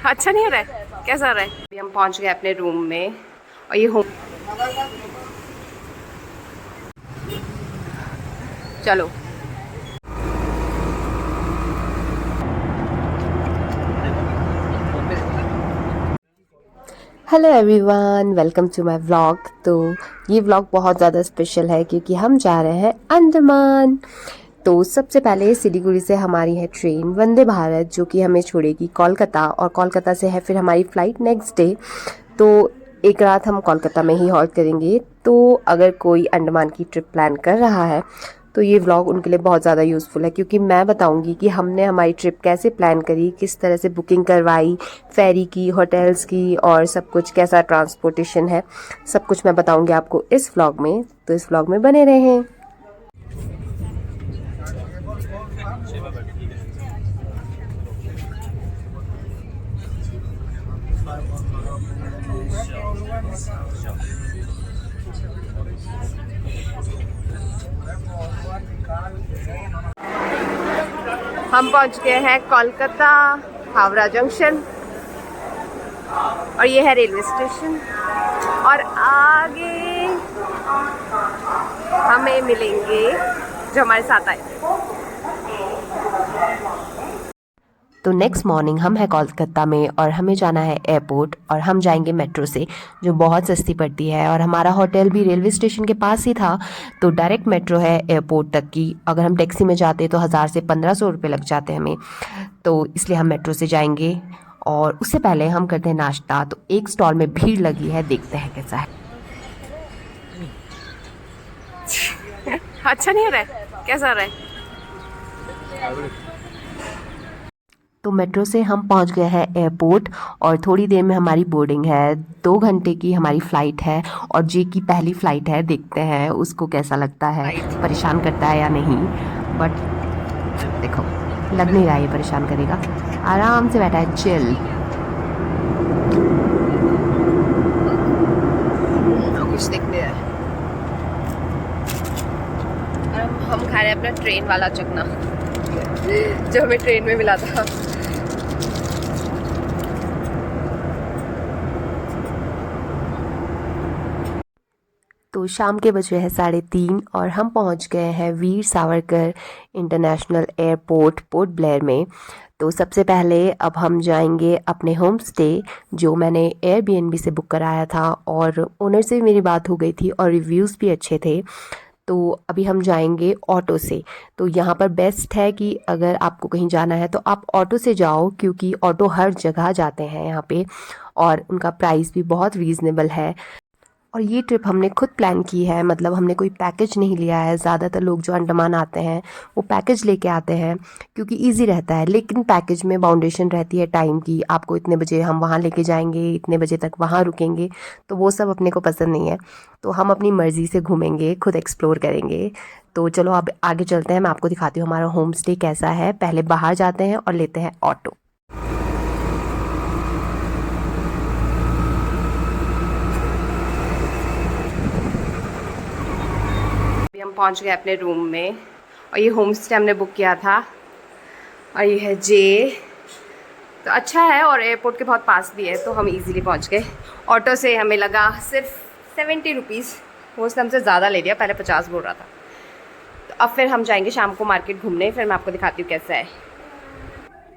अच्छा नहीं हो रहा है, कैसा हो रहा है? अभी हम पहुंच गए अपने रूम में और ये होम, चलो। Hello everyone, welcome to my vlog. तो ये व्लॉग बहुत ज़्यादा स्पेशल है क्योंकि हम जा रहे हैं अंडमान। तो सबसे पहले सिलीगुड़ी से हमारी है ट्रेन वंदे भारत, जो कि हमें छोड़ेगी कोलकाता, और कोलकाता से है फिर हमारी फ़्लाइट नेक्स्ट डे। तो एक रात हम कोलकाता में ही हॉल्ट करेंगे। तो अगर कोई अंडमान की ट्रिप प्लान कर रहा है तो ये व्लॉग उनके लिए बहुत ज़्यादा यूज़फुल है, क्योंकि मैं बताऊंगी कि हमने हमारी ट्रिप कैसे प्लान करी, किस तरह से बुकिंग करवाई, फेरी की, होटल्स की, और सब कुछ, कैसा ट्रांसपोर्टेशन है, सब कुछ मैं बताऊंगी आपको इस व्लॉग में। तो इस व्लॉग में बने रहें। हम पहुंच गए हैं कोलकाता हावड़ा जंक्शन, और ये है रेलवे स्टेशन, और आगे हमें मिलेंगे जो हमारे साथ आए। तो नेक्स्ट मॉर्निंग हम हैं कोलकाता में और हमें जाना है एयरपोर्ट, और हम जाएंगे मेट्रो से, जो बहुत सस्ती पड़ती है, और हमारा होटल भी रेलवे स्टेशन के पास ही था। तो डायरेक्ट मेट्रो है एयरपोर्ट तक की। अगर हम टैक्सी में जाते तो 1000 से 1500 रुपये लग जाते हैं हमें, तो इसलिए हम मेट्रो से जाएंगे। और उससे पहले हम करते हैं नाश्ता। तो एक स्टॉल में भीड़ लगी है, देखते हैं कैसा है। अच्छा नहीं हो रहा है, कैसा हो रहा है? तो मेट्रो से हम पहुंच गए हैं एयरपोर्ट, और थोड़ी देर में हमारी बोर्डिंग है। 2 घंटे की हमारी फ़्लाइट है, और जे की पहली फ़्लाइट है। देखते हैं उसको कैसा लगता है, परेशान करता है या नहीं। बट देखो, लग नहीं रहा है ये परेशान करेगा, आराम से बैठा है, चिल। कुछ देखते हैं। हम खा रहे हैं अपना ट्रेन वाला चकना, जो हमें ट्रेन में मिला था। तो शाम के बज रहे हैं 3:30, और हम पहुंच गए हैं वीर सावरकर इंटरनेशनल एयरपोर्ट पोर्ट ब्लेयर में। तो सबसे पहले अब हम जाएंगे अपने होम स्टे, जो मैंने एयरबीएनबी से बुक कराया था, और ओनर से मेरी बात हो गई थी और रिव्यूज़ भी अच्छे थे। तो अभी हम जाएंगे ऑटो से। तो यहाँ पर बेस्ट है कि अगर आपको कहीं जाना है तो आप ऑटो से जाओ, क्योंकि ऑटो हर जगह जाते हैं यहाँ पे, और उनका प्राइस भी बहुत रीज़नेबल है। और ये ट्रिप हमने खुद प्लान की है, मतलब हमने कोई पैकेज नहीं लिया है। ज़्यादातर लोग जो अंडमान आते हैं वो पैकेज लेके आते हैं, क्योंकि इजी रहता है। लेकिन पैकेज में बाउंडेशन रहती है टाइम की, आपको इतने बजे हम वहाँ लेके जाएंगे, इतने बजे तक वहाँ रुकेंगे, तो वो सब अपने को पसंद नहीं है। तो हम अपनी मर्ज़ी से घूमेंगे, खुद एक्सप्लोर करेंगे। तो चलो अब आगे चलते हैं, मैं आपको दिखाती हूँ हमारा होम स्टे कैसा है। पहले बाहर जाते हैं और लेते हैं ऑटो। अभी हम पहुंच गए अपने रूम में, और ये होम स्टे हमने बुक किया था, और ये है जे। तो अच्छा है, और एयरपोर्ट के बहुत पास भी है, तो हम इजीली पहुंच गए। ऑटो से हमें लगा सिर्फ 70 रुपीज़। वो उसने हमसे ज़्यादा ले लिया, पहले 50 बोल रहा था। तो अब फिर हम जाएंगे शाम को मार्केट घूमने, फिर मैं आपको दिखाती हूँ कैसा है।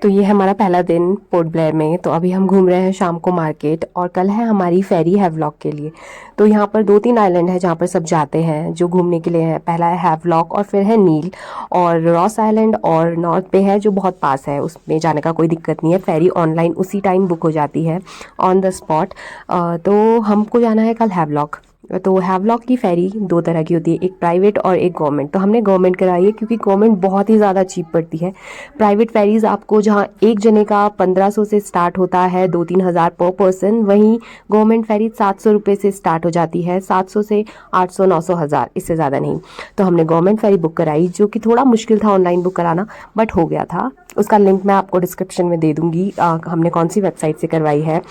तो ये हमारा पहला दिन पोर्ट ब्लेयर में। तो अभी हम घूम रहे हैं शाम को मार्केट, और कल है हमारी फेरी हैवलॉक के लिए। तो यहाँ पर 2-3 आइलैंड है जहाँ पर सब जाते हैं जो घूमने के लिए है। पहला है हैवलॉक, और फिर है नील, और रॉस आइलैंड और नॉर्थ पे है जो बहुत पास है, उसमें जाने का कोई दिक्कत नहीं है। फेरी ऑनलाइन उसी टाइम बुक हो जाती है, ऑन द स्पॉट। तो हमको जाना है कल हैवलॉक। तो हैवलॉक की फ़ेरी 2 तरह की होती है, एक प्राइवेट और एक गवर्नमेंट। तो हमने गवर्नमेंट कराई है, क्योंकि गवर्नमेंट बहुत ही ज़्यादा चीप पड़ती है। प्राइवेट फेरीज़ आपको जहाँ एक जने का 1500 से स्टार्ट होता है, 2-3 हज़ार पर पर्सन, वहीं गवर्नमेंट फेरी 700 रुपये से स्टार्ट हो जाती है, 700 से 800, 900, 1000, इससे ज़्यादा नहीं। तो हमने गवर्नमेंट फेरी बुक कराई, जो कि थोड़ा मुश्किल था ऑनलाइन बुक कराना, बट हो गया था। उसका लिंक मैं आपको डिस्क्रिप्शन में दे दूँगी, हमने कौन सी वेबसाइट से करवाई है।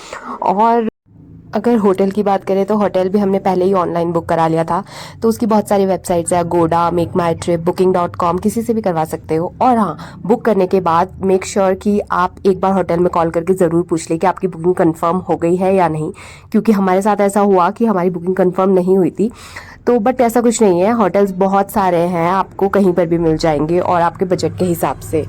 और अगर होटल की बात करें तो होटल भी हमने पहले ही ऑनलाइन बुक करा लिया था, तो उसकी बहुत सारी वेबसाइट्स है, अगोडा, मेक माई ट्रिप, booking.com, किसी से भी करवा सकते हो। और हाँ, बुक करने के बाद मेक श्योर कि आप एक बार होटल में कॉल करके ज़रूर पूछ लें कि आपकी बुकिंग कंफर्म हो गई है या नहीं, क्योंकि हमारे साथ ऐसा हुआ कि हमारी बुकिंग कंफर्म नहीं हुई थी। तो बट ऐसा कुछ नहीं है, होटल्स बहुत सारे हैं, आपको कहीं पर भी मिल जाएंगे और आपके बजट के हिसाब से।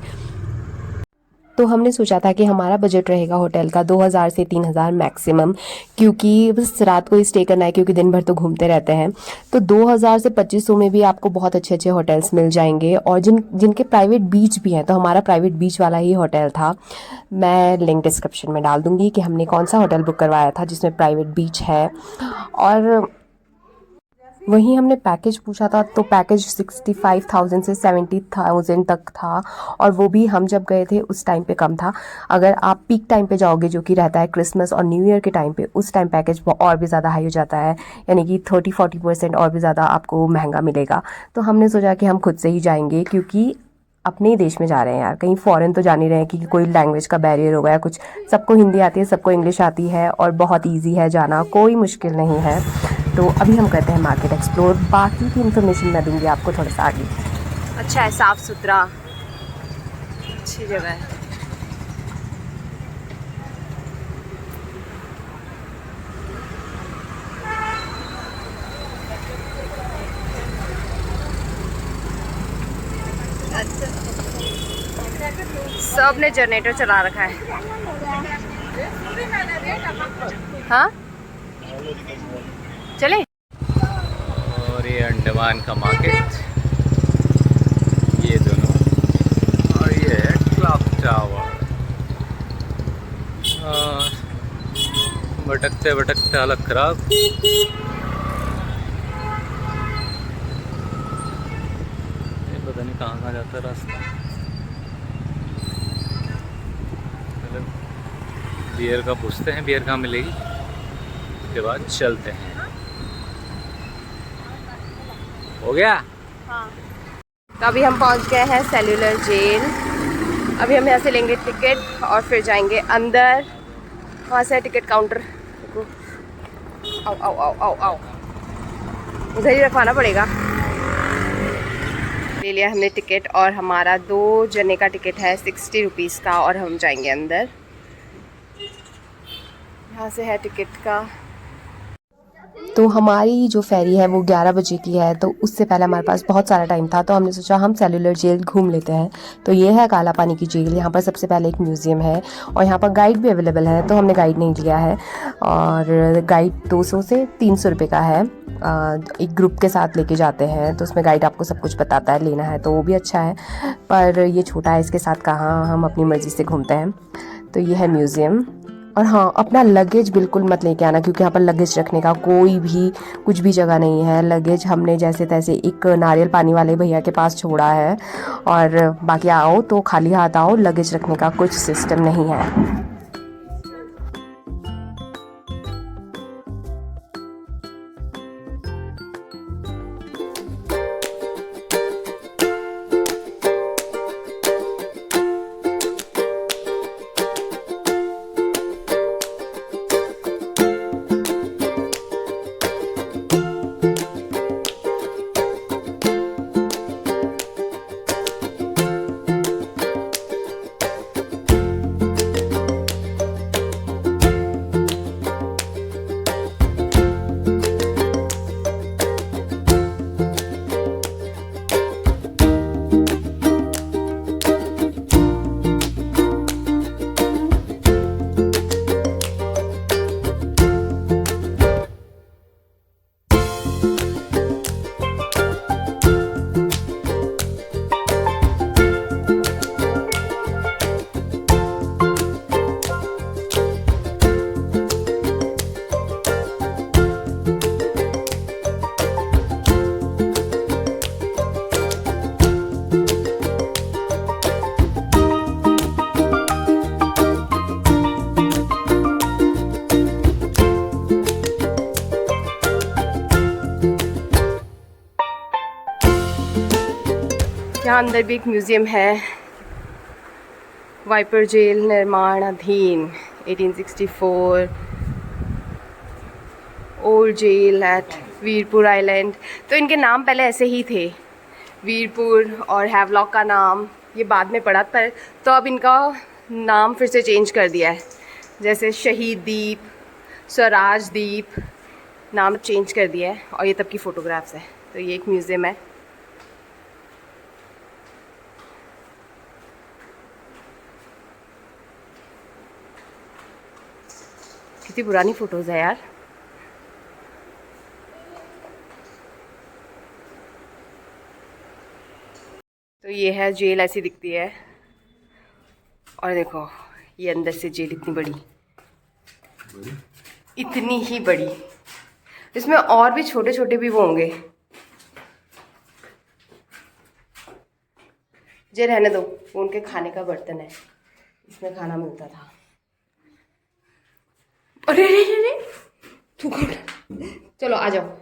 तो हमने सोचा था कि हमारा बजट रहेगा होटल का 2000 से 3000 मैक्सिमम, क्योंकि बस रात को ही स्टे करना है, क्योंकि दिन भर तो घूमते रहते हैं। तो 2000 से 2500 में भी आपको बहुत अच्छे अच्छे होटल्स मिल जाएंगे, और जिनके प्राइवेट बीच भी हैं। तो हमारा प्राइवेट बीच वाला ही होटल था। मैं लिंक डिस्क्रिप्शन में डाल दूँगी कि हमने कौन सा होटल बुक करवाया था जिसमें प्राइवेट बीच है। और वहीं हमने पैकेज पूछा था, तो पैकेज 65,000 से 70,000 तक था, और वो भी हम जब गए थे उस टाइम पे कम था। अगर आप पीक टाइम पे जाओगे, जो कि रहता है क्रिसमस और न्यू ईयर के टाइम पे, उस टाइम पैकेज और भी ज़्यादा हाई हो जाता है, यानी कि 30-40% और भी ज़्यादा आपको महंगा मिलेगा। तो हमने सोचा कि हम खुद से ही जाएंगे, क्योंकि अपने ही देश में जा रहे हैं यार, कहीं फॉरेन तो जा नहीं रहे हैं कि कोई लैंग्वेज का बैरियर हो गया कुछ। सबको हिंदी आती है, सबको इंग्लिश आती है, और बहुत ईजी है जाना, कोई मुश्किल नहीं है। तो अभी हम करते हैं मार्केट एक्सप्लोर, बाकी की इन्फॉर्मेशन मैं दूंगी आपको थोड़ा सा आगे। अच्छा है, साफ़ सुथरा, अच्छी जगह है। सब ने जनरेटर चला रखा है। हाँ चले। और ये अंडमान का मार्केट, ये दोनों, और ये है क्लॉक टावर। भटकते भटकते हालत खराब। ये पता नहीं कहाँ कहाँ जाता है रास्ता। बियर का पूछते हैं, बियर कहाँ मिलेगी, उसके बाद चलते हैं। हो गया। हाँ। तो अभी हम पहुंच गए हैं सेल्यूलर जेल। अभी हम यहाँ से लेंगे टिकट और फिर जाएंगे अंदर। वहाँ से टिकट काउंटर, आओ आओ आओ आओ आओ, उधर ही रखवाना पड़ेगा। ले लिया हमने टिकट, और हमारा 2 जने का टिकट है 60 रुपीज़ का, और हम जाएंगे अंदर। यहाँ से है टिकट का। तो हमारी जो फेरी है वो 11 बजे की है, तो उससे पहले हमारे पास बहुत सारा टाइम था, तो हमने सोचा हम सेल्यूलर जेल घूम लेते हैं। तो ये है काला पानी की जेल। यहाँ पर सबसे पहले एक म्यूज़ियम है, और यहाँ पर गाइड भी अवेलेबल है, तो हमने गाइड नहीं लिया है। और गाइड 200 से 300 रुपये का है। एक ग्रुप के साथ लेके जाते हैं, तो उसमें गाइड आपको सब कुछ बताता है, लेना है तो वो भी अच्छा है। पर ये छोटा है, इसके साथ कहाँ हम अपनी मर्ज़ी से घूमते हैं। तो ये है म्यूज़ियम। और हाँ, अपना लगेज बिल्कुल मत लेके आना, क्योंकि यहाँ पर लगेज रखने का कोई भी कुछ भी जगह नहीं है। लगेज हमने जैसे तैसे एक नारियल पानी वाले भैया के पास छोड़ा है, और बाकी आओ तो खाली हाथ आओ, लगेज रखने का कुछ सिस्टम नहीं है। यहाँ अंदर भी एक म्यूज़ियम है। वाइपर जेल निर्माणाधीन 1864। Old jail at Veerpur Island. तो इनके नाम पहले ऐसे ही थे, वीरपुर, और हैवलॉक का नाम ये बाद में पड़ा, पर तो अब इनका नाम फिर से चेंज कर दिया है, जैसे शहीद द्वीप, स्वराज द्वीप, नाम चेंज कर दिया है। और ये तब की फ़ोटोग्राफ्स है। तो ये एक म्यूज़ियम है। कितनी पुरानी फ़ोटोज़ है यार। तो ये है जेल, ऐसी दिखती है। और देखो ये अंदर से जेल इतनी बड़ी, इतनी ही बड़ी। इसमें और भी छोटे छोटे भी वो होंगे। जे रहने दो, वो उनके खाने का बर्तन है, इसमें खाना मिलता था। अरे रे रे रे, चलो आ जाओ।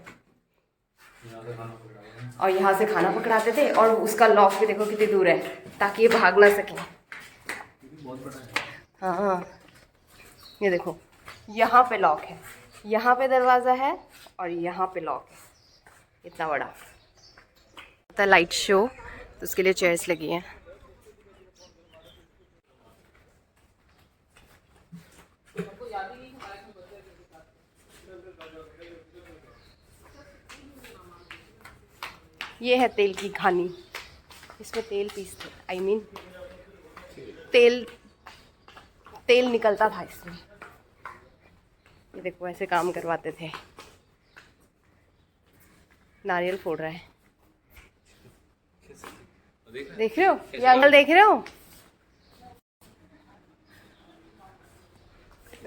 और यहाँ से खाना पकड़ाते थे, और उसका लॉक भी देखो कितनी दूर है, ताकि ये भाग ना सके। हाँ, ये देखो यहाँ पे लॉक है, यहाँ पे दरवाज़ा है, और यहाँ पे लॉक है, इतना बड़ा। लाइट शो, तो उसके लिए चेयर्स लगी हैं। ये है तेल की घानी, इसमें तेल पीसते, आई मीन तेल निकलता था इसमें। ये देखो ऐसे काम करवाते थे। नारियल फोड़ रहा है, देख रहे हो? ये अंकल देख रहे हो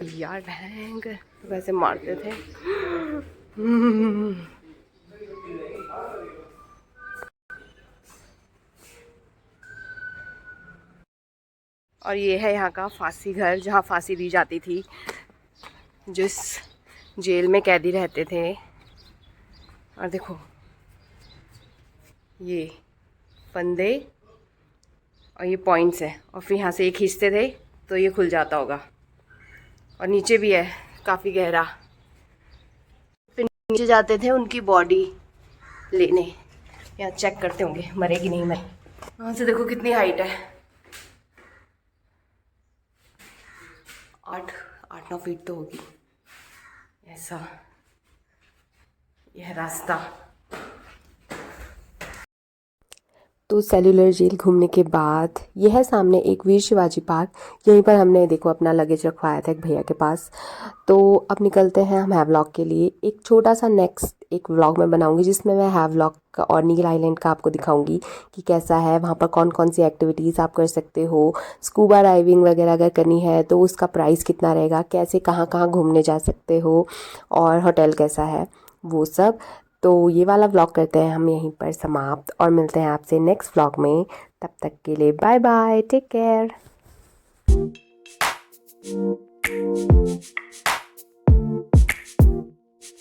यार, भयंकर वैसे मारते थे। और ये है यहाँ का फांसी घर, जहाँ फांसी दी जाती थी, जिस जेल में कैदी रहते थे। और देखो ये फंदे और ये पॉइंट्स है, और फिर यहाँ से एक खींचते थे तो ये खुल जाता होगा। और नीचे भी है काफ़ी गहरा, फिर नीचे जाते थे उनकी बॉडी लेने, यहाँ चेक करते होंगे मरेगी नहीं मरे। वहाँ से देखो कितनी हाइट है, 8-9 फीट तो होगी। ऐसा यह रास्ता। तो सेल्युलर जेल घूमने के बाद ये है सामने एक वीर शिवाजी पार्क। यहीं पर हमने देखो अपना लगेज रखवाया था एक भैया के पास। तो अब निकलते हैं हम हैवलॉक के लिए। एक छोटा सा नेक्स्ट एक व्लॉग मैं बनाऊंगी, जिसमें मैं हैवलॉक का और नील आइलैंड का आपको दिखाऊंगी कि कैसा है, वहाँ पर कौन कौन सी एक्टिविटीज़ आप कर सकते हो। स्कूबा डाइविंग वगैरह अगर करनी है तो उसका प्राइस कितना रहेगा, कैसे कहाँ कहाँ घूमने जा सकते हो, और होटल कैसा है, वो सब। तो ये वाला व्लॉग करते हैं हम यहीं पर समाप्त, और मिलते हैं आपसे नेक्स्ट व्लॉग में। तब तक के लिए बाय बाय, टेक केयर।